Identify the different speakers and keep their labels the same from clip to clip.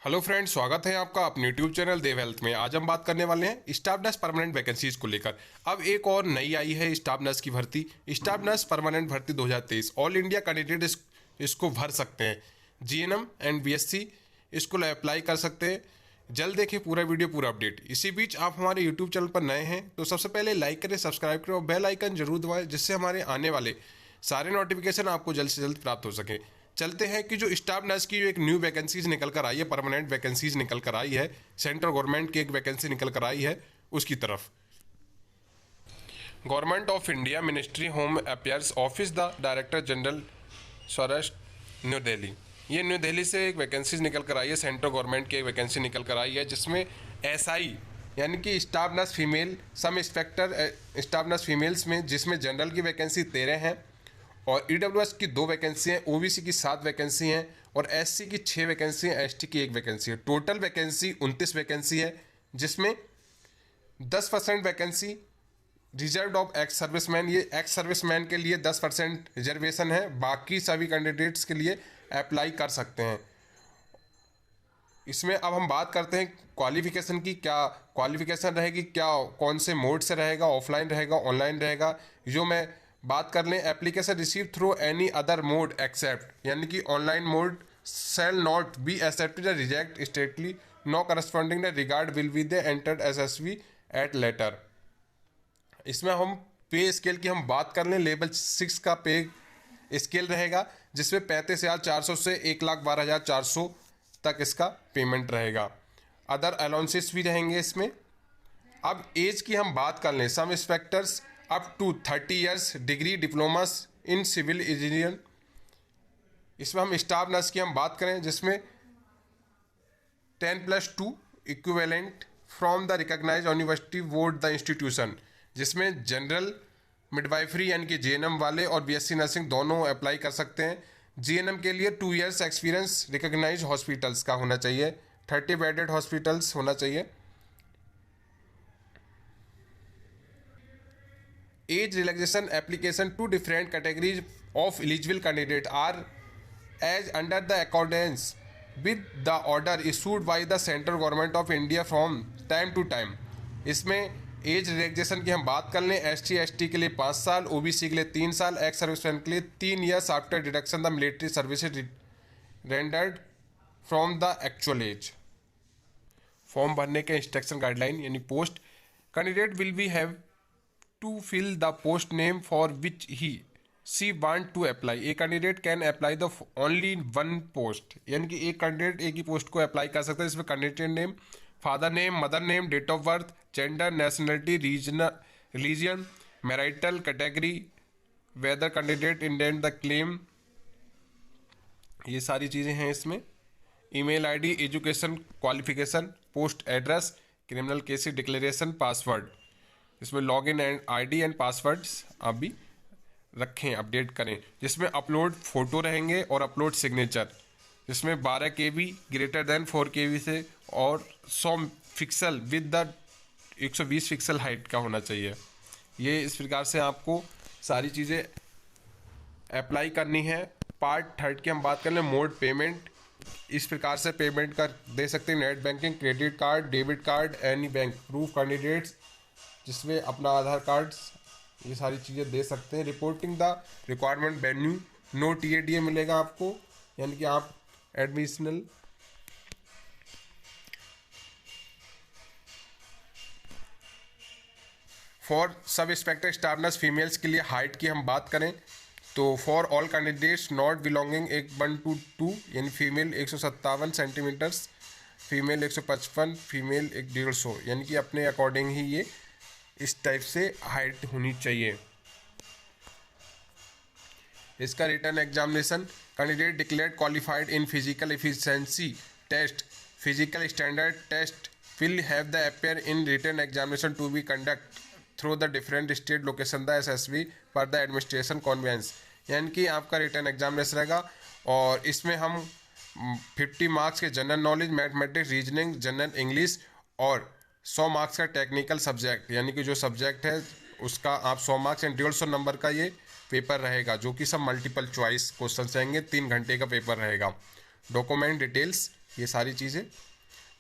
Speaker 1: Hello friends, स्वागत है आपका अपने यूट्यूब चैनल देव हेल्थ में। आज हम बात करने वाले हैं स्टाफ नर्स परमानेंट वैकेंसीज को लेकर। अब एक और नई आई है स्टाफ नर्स की भर्ती, स्टाफ नर्स परमानेंट भर्ती 2023। ऑल इंडिया कैंडिडेट इसको भर सकते हैं। जीएनएम एंड बीएससी इसको अप्लाई कर सकते हैं। जल्द देखें पूरा वीडियो, पूरा अपडेट। इसी बीच आप हमारे यूट्यूब चैनल पर नए हैं तो सबसे पहले लाइक करें, सब्सक्राइब करें और बेल आइकन जरूर दबाएं, जिससे हमारे आने वाले सारे नोटिफिकेशन आपको जल्द से जल्द प्राप्त हो सके। चलते हैं कि जो स्टाफ नर्स की जो एक न्यू वैकेंसीज निकल कर आई है, परमानेंट वैकेंसीज निकल कर आई है, सेंट्रल गवर्नमेंट की एक वैकेंसी निकल कर आई है उसकी तरफ। Government of India, ministry home affairs, office the director general, स्वराष्ट्र, new Delhi. ये न्यू दिल्ली से एक वैकेंसीज निकल कर आई है, सेंट्रल गवर्नमेंट की एक वैकेंसी निकल कर आई है, जिसमें एसआई यानी कि स्टाफ नर्स फीमेल, सम इंस्पेक्टर स्टाफ नर्स फीमेल्स में, जिसमें जनरल की वैकेंसी 13 है और ईडब्ल्यूएस की 2 वैकेंसी हैं, ओबीसी की 7 वैकेंसी हैं और एससी की 6 वैकेंसी हैं, एसटी की 1 वैकेंसी है। टोटल वैकेंसी 29 वैकेंसी है, जिसमें 10% vacancy reserve of ex serviceman. ये एक्स सर्विसमैन के लिए 10% रिजर्वेशन है, बाकी सभी कैंडिडेट्स के लिए अप्लाई कर सकते हैं। इसमें अब हम बात करते हैं क्वालिफिकेशन की। क्या क्वालिफिकेशन रहेगी, क्या कौन से मोड से रहेगा, ऑफलाइन रहेगा, ऑनलाइन रहेगा। जो मैं बात कर लें, application receive through any other mode except, यानी कि online mode shall not be accepted reject statedly, no corresponding the regard will be the entered SSV at later. इसमें हम पे स्केल की हम बात कर लें, लेवल 6 का पे स्केल रहेगा, जिसमें 35,400 से 1,12,400 तक इसका पेमेंट रहेगा। अदर अलाउंसेस भी रहेंगे इसमें। अब एज की हम बात कर लें, some inspectors up to 30 years, degree diplomas in civil engineer. इसमें हम स्टाफ नर्स की हम बात करें, जिसमें 10+2 equivalent from the recognised university board the institution, जिसमें जनरल मिडवाइफरी यानी कि जीएनएम वाले और बीएससी नर्सिंग दोनों अप्लाई कर सकते हैं। जीएनएम के लिए 2 इयर्स एक्सपीरियंस रिकॉग्नाइज्ड हॉस्पिटल्स का होना चाहिए, 30 बेडेड हॉस्पिटल्स होना चाहिए। Age relaxation application to different categories of eligible candidate are as under the accordance with the order issued by the central government of India from time to time. इसमें age relaxation की हम बात कर लें, ST के लिए 5 साल, OBC के लिए 3 साल, एक्स सर्विसमैन के लिए 3 years after deduction the military services rendered from the actual age. Form भरने के इंस्ट्रक्शन गाइडलाइन यानी post, candidate will be have to fill the post name for which she want to apply. A candidate can apply the only 1 post, यानी कि एक candidate एक ही post को apply कर सकता है। इसमें candidate name, father name, mother name, date of birth, gender, nationality, religion, marital category, whether candidate intend the claim, ये सारी चीज़ें हैं इसमें। Email ID, education qualification, post address, criminal case declaration, password. इसमें login and ID and passwords आप भी रखें, update करें। जिसमें अपलोड फोटो रहेंगे और अपलोड सिग्नेचर, जिसमें 12 KB ग्रेटर देन 4 KB से और 100 pixel with the 120 pixel height का होना चाहिए। ये इस प्रकार से आपको सारी चीज़ें अप्लाई करनी है। पार्ट 3 की हम बात कर लें, मोड पेमेंट। इस प्रकार से पेमेंट कर दे सकते हैं, net banking, credit card, debit card, any bank proof candidates, जिसमें अपना आधार कार्ड, ये सारी चीज़ें दे सकते हैं। Reporting the requirement venue, no TADA मिलेगा आपको, यानी कि आप additional for sub inspector staff nurse females के लिए हाइट की हम बात करें तो for all candidates not belonging 1 to 2 यानी फीमेल 157 सेंटीमीटर्स, फीमेल 155, फीमेल 150, यानी कि अपने अकॉर्डिंग ही ये इस टाइप से हाइट होनी चाहिए। इसका return examination, candidate declared qualified in physical efficiency test, physical standard test will have the appear in return examination to be conduct through the different state location the SSB for the administration convenience. यानी कि आपका return examination रहेगा और इसमें हम 50 marks के general knowledge, mathematics, reasoning, general English और 100 marks का टेक्निकल सब्जेक्ट, यानी कि जो सब्जेक्ट है उसका आप 100 मार्क्स एंड 150 नंबर का ये पेपर रहेगा, जो कि सब मल्टीपल चॉइस क्वेश्चन रहेंगे। 3 घंटे का पेपर रहेगा। डॉक्यूमेंट डिटेल्स, ये सारी चीज़ें,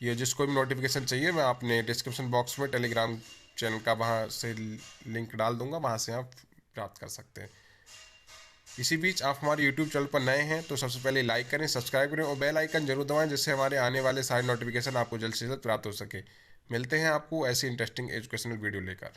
Speaker 1: ये जिसको भी नोटिफिकेशन चाहिए मैं आपने डिस्क्रिप्शन बॉक्स में टेलीग्राम चैनल का वहाँ से लिंक डाल दूंगा, वहाँ से आप प्राप्त कर सकते हैं। इसी बीच आप हमारे यूट्यूब चैनल पर नए हैं तो सबसे पहले लाइक करें, सब्सक्राइब करें और बेल आइकन जरूर दबाएं, जिससे हमारे आने वाले सारे नोटिफिकेशन आपको जल्द से जल्द प्राप्त हो सके। मिलते हैं आपको ऐसी इंटरेस्टिंग एजुकेशनल वीडियो लेकर।